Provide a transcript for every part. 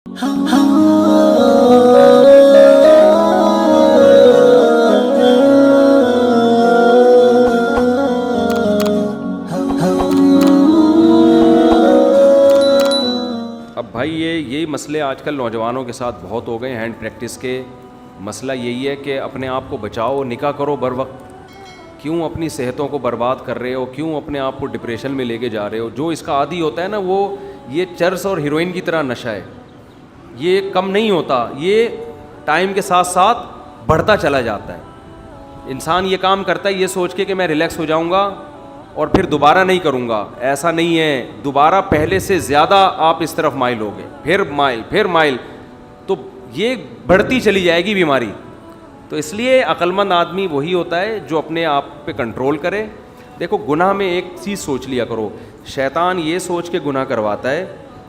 اب بھائی یہی مسئلے آج کل نوجوانوں کے ساتھ بہت ہو گئے. ہینڈ پریکٹس کے مسئلہ یہی ہے کہ اپنے آپ کو بچاؤ, نکاح کرو بر وقت. کیوں اپنی صحتوں کو برباد کر رہے ہو؟ کیوں اپنے آپ کو ڈپریشن میں لے کے جا رہے ہو؟ جو اس کا عادی ہوتا ہے نا, وہ یہ چرس اور ہیروئن کی طرح نشہ ہے, یہ کم نہیں ہوتا, یہ ٹائم کے ساتھ ساتھ بڑھتا چلا جاتا ہے. انسان یہ کام کرتا ہے یہ سوچ کے کہ میں ریلیکس ہو جاؤں گا اور پھر دوبارہ نہیں کروں گا. ایسا نہیں ہے, دوبارہ پہلے سے زیادہ آپ اس طرف مائل ہوگے, پھر مائل, تو یہ بڑھتی چلی جائے گی بیماری. تو اس لیے عقلمند آدمی وہی ہوتا ہے جو اپنے آپ پہ کنٹرول کرے. دیکھو گناہ میں ایک چیز سوچ لیا کرو, شیطان یہ سوچ کے گناہ کرواتا ہے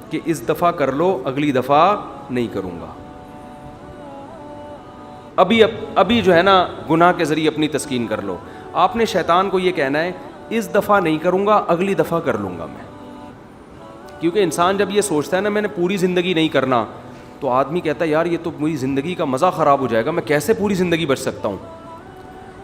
کہ اس دفعہ کر لو, اگلی دفعہ نہیں کروں گا. ابھی جو ہے نا گناہ کے ذریعے اپنی تسکین کر لو. آپ نے شیطان کو یہ کہنا ہے اس دفعہ نہیں کروں گا, اگلی دفعہ کر لوں گا میں. کیونکہ انسان جب یہ سوچتا ہے نا میں نے پوری زندگی نہیں کرنا, تو آدمی کہتا ہے یار یہ تو میری زندگی کا مزہ خراب ہو جائے گا, میں کیسے پوری زندگی بچ سکتا ہوں.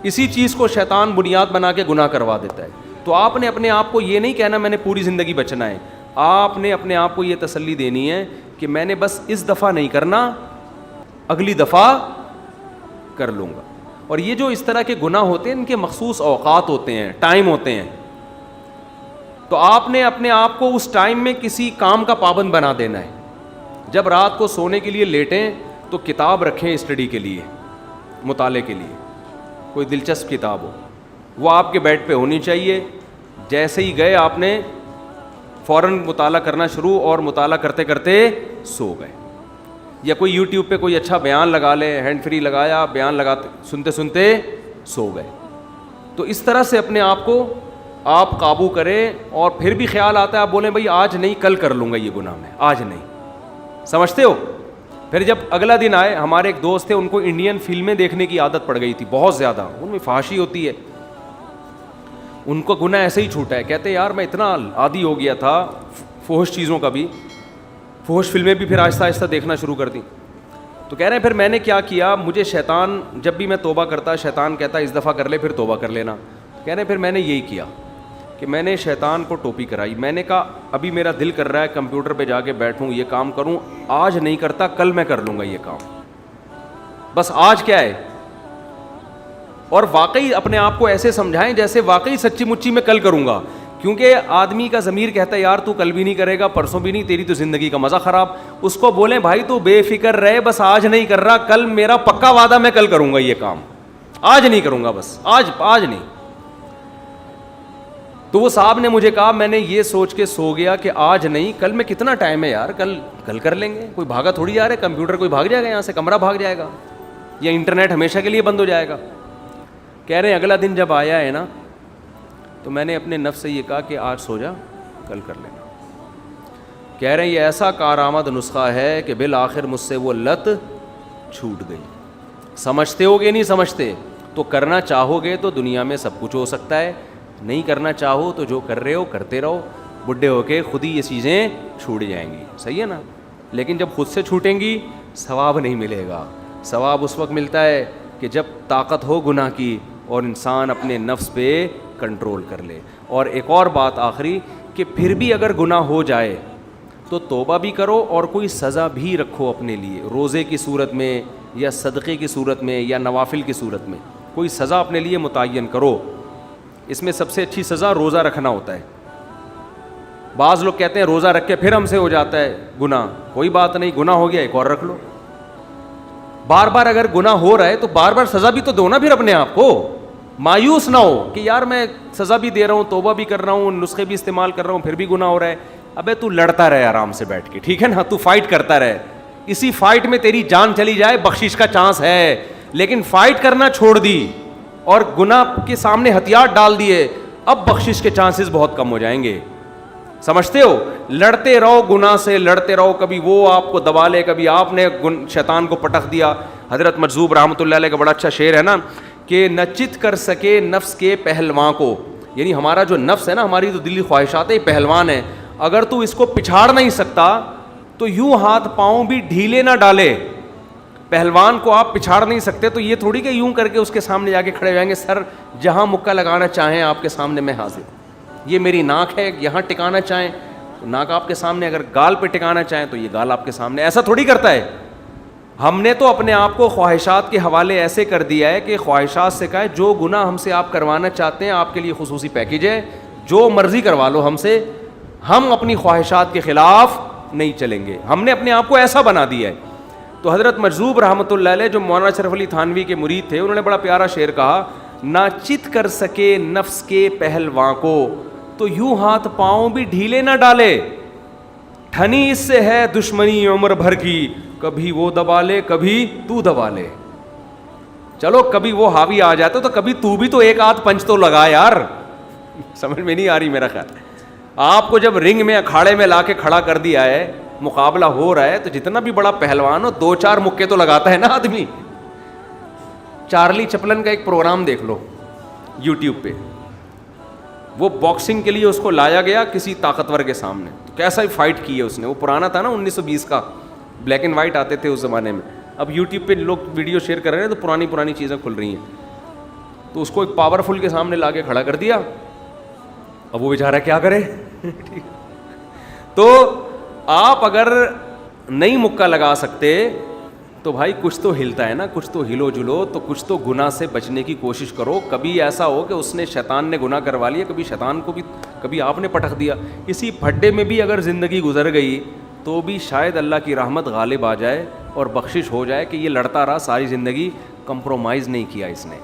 اسی چیز کو شیطان بنیاد بنا کے گناہ کروا دیتا ہے. تو آپ نے اپنے آپ کو یہ نہیں کہنا میں نے پوری زندگی بچنا ہے, آپ نے اپنے آپ کو یہ تسلی دینی ہے کہ میں نے بس اس دفعہ نہیں کرنا, اگلی دفعہ کر لوں گا. اور یہ جو اس طرح کے گناہ ہوتے ہیں ان کے مخصوص اوقات ہوتے ہیں, ٹائم ہوتے ہیں. تو آپ نے اپنے آپ کو اس ٹائم میں کسی کام کا پابند بنا دینا ہے. جب رات کو سونے کے لیے لیٹیں تو کتاب رکھیں اسٹڈی کے لیے, مطالعے کے لیے, کوئی دلچسپ کتاب ہو, وہ آپ کے بیڈ پہ ہونی چاہیے. جیسے ہی گئے آپ نے فوراً مطالعہ کرنا شروع, اور مطالعہ کرتے کرتے سو گئے. یا کوئی یوٹیوب پہ کوئی اچھا بیان لگا لے, ہینڈ فری لگایا, بیان لگاتے سنتے سنتے سو گئے. تو اس طرح سے اپنے آپ کو آپ قابو کریں. اور پھر بھی خیال آتا ہے آپ بولیں بھائی آج نہیں کل کر لوں گا یہ گناہ, میں آج نہیں. سمجھتے ہو؟ پھر جب اگلا دن آئے, ہمارے ایک دوست تھے ان کو انڈین فلمیں دیکھنے کی عادت پڑ گئی تھی بہت زیادہ, ان میں فحاشی ہوتی ہے. ان کو گناہ ایسے ہی چھوٹا ہے. کہتے یار میں اتنا عادی ہو گیا تھا فحش چیزوں کا بھی, فحش فلمیں بھی پھر آہستہ آہستہ دیکھنا شروع کر دیں. تو کہہ رہے ہیں پھر میں نے کیا کیا, مجھے شیطان جب بھی میں توبہ کرتا شیطان کہتا اس دفعہ کر لے پھر توبہ کر لینا. کہہ رہے ہیں پھر میں نے یہی کیا کہ میں نے شیطان کو ٹوپی کرائی. میں نے کہا ابھی میرا دل کر رہا ہے کمپیوٹر پہ جا کے بیٹھوں یہ کام کروں, آج نہیں کرتا کل میں کر لوں گا یہ کام, بس آج کیا ہے. اور واقعی اپنے آپ کو ایسے سمجھائیں جیسے واقعی سچی مچی میں کل کروں گا. کیونکہ آدمی کا ضمیر کہتا ہے یار تو کل بھی نہیں کرے گا, پرسوں بھی نہیں, تیری تو زندگی کا مزہ خراب. اس کو بولیں بھائی تو بے فکر رہے, بس آج نہیں کر رہا, کل میرا پکا وعدہ میں کل کروں گا یہ کام, آج نہیں کروں گا, بس آج نہیں. تو وہ صاحب نے مجھے کہا میں نے یہ سوچ کے سو گیا کہ آج نہیں, کل میں کتنا ٹائم ہے یار, کل کر لیں گے. کوئی بھاگا تھوڑی جا رہا ہے, کمپیوٹر کوئی بھاگ جائے گا یہاں سے, کمرہ بھاگ جائے گا, یا انٹرنیٹ ہمیشہ کے لیے بند ہو جائے گا. کہہ رہے ہیں اگلا دن جب آیا ہے نا تو میں نے اپنے نفس سے یہ کہا کہ آج سو جا کل کر لینا. کہہ رہے ہیں یہ ایسا کارآمد نسخہ ہے کہ بالآخر مجھ سے وہ لت چھوٹ گئی. سمجھتے ہو گے نہیں سمجھتے, تو کرنا چاہو گے تو دنیا میں سب کچھ ہو سکتا ہے, نہیں کرنا چاہو تو جو کر رہے ہو کرتے رہو, بڈھے ہو کے خود ہی یہ چیزیں چھوٹ جائیں گی. صحیح ہے نا؟ لیکن جب خود سے چھوٹیں گی ثواب نہیں ملے گا. ثواب اس وقت ملتا ہے کہ جب طاقت ہو گناہ کی اور انسان اپنے نفس پہ کنٹرول کر لے. اور ایک اور بات آخری, کہ پھر بھی اگر گناہ ہو جائے تو توبہ بھی کرو اور کوئی سزا بھی رکھو اپنے لیے, روزے کی صورت میں یا صدقے کی صورت میں یا نوافل کی صورت میں کوئی سزا اپنے لیے متعین کرو. اس میں سب سے اچھی سزا روزہ رکھنا ہوتا ہے. بعض لوگ کہتے ہیں روزہ رکھ کے پھر ہم سے ہو جاتا ہے گناہ, کوئی بات نہیں, گناہ ہو گیا ایک اور رکھ لو. بار بار اگر گناہ ہو رہا ہے تو بار بار سزا بھی تو دو نا پھر اپنے آپ کو. مایوس نہ ہو کہ یار میں سزا بھی دے رہا ہوں, توبہ بھی کر رہا ہوں, نسخے بھی استعمال کر رہا ہوں, پھر بھی گناہ ہو رہا ہے. ابے تو لڑتا رہے آرام سے بیٹھ کے, ٹھیک ہے نا, تو فائٹ کرتا رہے. اسی فائٹ میں تیری جان چلی جائے بخشش کا چانس ہے, لیکن فائٹ کرنا چھوڑ دی اور گناہ کے سامنے ہتھیار ڈال دیے, اب بخشش کے چانسز بہت کم ہو جائیں گے. سمجھتے ہو؟ لڑتے رہو گناہ سے, لڑتے رہو, کبھی وہ آپ کو دبا لے, کبھی آپ نے شیطان کو پٹخ دیا. حضرت مجذوب رحمۃ اللہ علیہ کا بڑا اچھا شعر ہے نا, کہ نہ چت کر سکے نفس کے پہلواں کو, یعنی ہمارا جو نفس ہے نا, ہماری جو دلی خواہشات ہے یہ پہلوان ہے, اگر تو اس کو پچھاڑ نہیں سکتا تو یوں ہاتھ پاؤں بھی ڈھیلے نہ ڈالے. پہلوان کو آپ پچھاڑ نہیں سکتے, تو یہ تھوڑی کہ یوں کر کے اس کے سامنے جا کے کھڑے ہو جائیں گے, سر جہاں مکہ لگانا چاہیں آپ کے سامنے میں حاضر. یہ میری ناک ہے, یہاں ٹکانا چاہیں تو ناک آپ کے سامنے, اگر گال پہ ٹکانا چاہیں تو یہ گال آپ کے سامنے. ایسا تھوڑی کرتا ہے. ہم نے تو اپنے آپ کو خواہشات کے حوالے ایسے کر دیا ہے کہ خواہشات سے کہا ہے جو گناہ ہم سے آپ کروانا چاہتے ہیں آپ کے لیے خصوصی پیکیج ہے, جو مرضی کروا لو ہم سے, ہم اپنی خواہشات کے خلاف نہیں چلیں گے. ہم نے اپنے آپ کو ایسا بنا دیا ہے. تو حضرت مجذوب رحمۃ اللہ علیہ جو مولانا اشرف علی تھانوی کے مرید تھے, انہوں نے بڑا پیارا شعر کہا, نہ چت کر سکے نفس کے پہلواں کو تو یوں ہاتھ پاؤں بھی ڈھیلے نہ ڈالے. ٹھنی اس سے ہے دشمنی عمر بھر کی, کبھی وہ دبا لے کبھی تو دبا لے. چلو کبھی وہ حاوی آ جاتا تو کبھی تو بھی تو ایک آدھ پنچ تو لگا یار. سمجھ میں نہیں آ رہی میرا خیال. آپ کو جب رنگ میں اکھاڑے میں لا کے کھڑا کر دیا ہے, مقابلہ ہو رہا ہے, تو جتنا بھی بڑا پہلوان ہو 2-4 مکے تو لگاتا ہے نا آدمی. چارلی چپلن کا ایک پروگرام دیکھ لو یوٹیوب پہ, وہ باکسنگ کے لیے اس کو لایا گیا کسی طاقتور کے سامنے, تو کیسا ہی فائٹ کی ہے اس نے. وہ پرانا تھا نا 1920 کا, بلیک اینڈ وائٹ آتے تھے اس زمانے میں. اب یوٹیوب پہ لوگ ویڈیو شیئر کر رہے ہیں تو پرانی چیزیں کھل رہی ہیں. تو اس کو ایک پاورفل کے سامنے لا کے کھڑا کر دیا. اب وہ بیچارہ کیا کرے. تو آپ اگر نہیں مکہ لگا سکتے تو بھائی کچھ تو ہلتا ہے نا, کچھ تو ہلو جلو, تو کچھ تو گناہ سے بچنے کی کوشش کرو. کبھی ایسا ہو کہ اس نے شیطان نے گناہ کروا لیا, کبھی شیطان کو بھی, کبھی آپ نے پٹخ دیا. اسی پھڈے میں بھی اگر زندگی گزر گئی تو بھی شاید اللہ کی رحمت غالب آ جائے اور بخشش ہو جائے کہ یہ لڑتا رہا ساری زندگی, کمپرومائز نہیں کیا اس نے.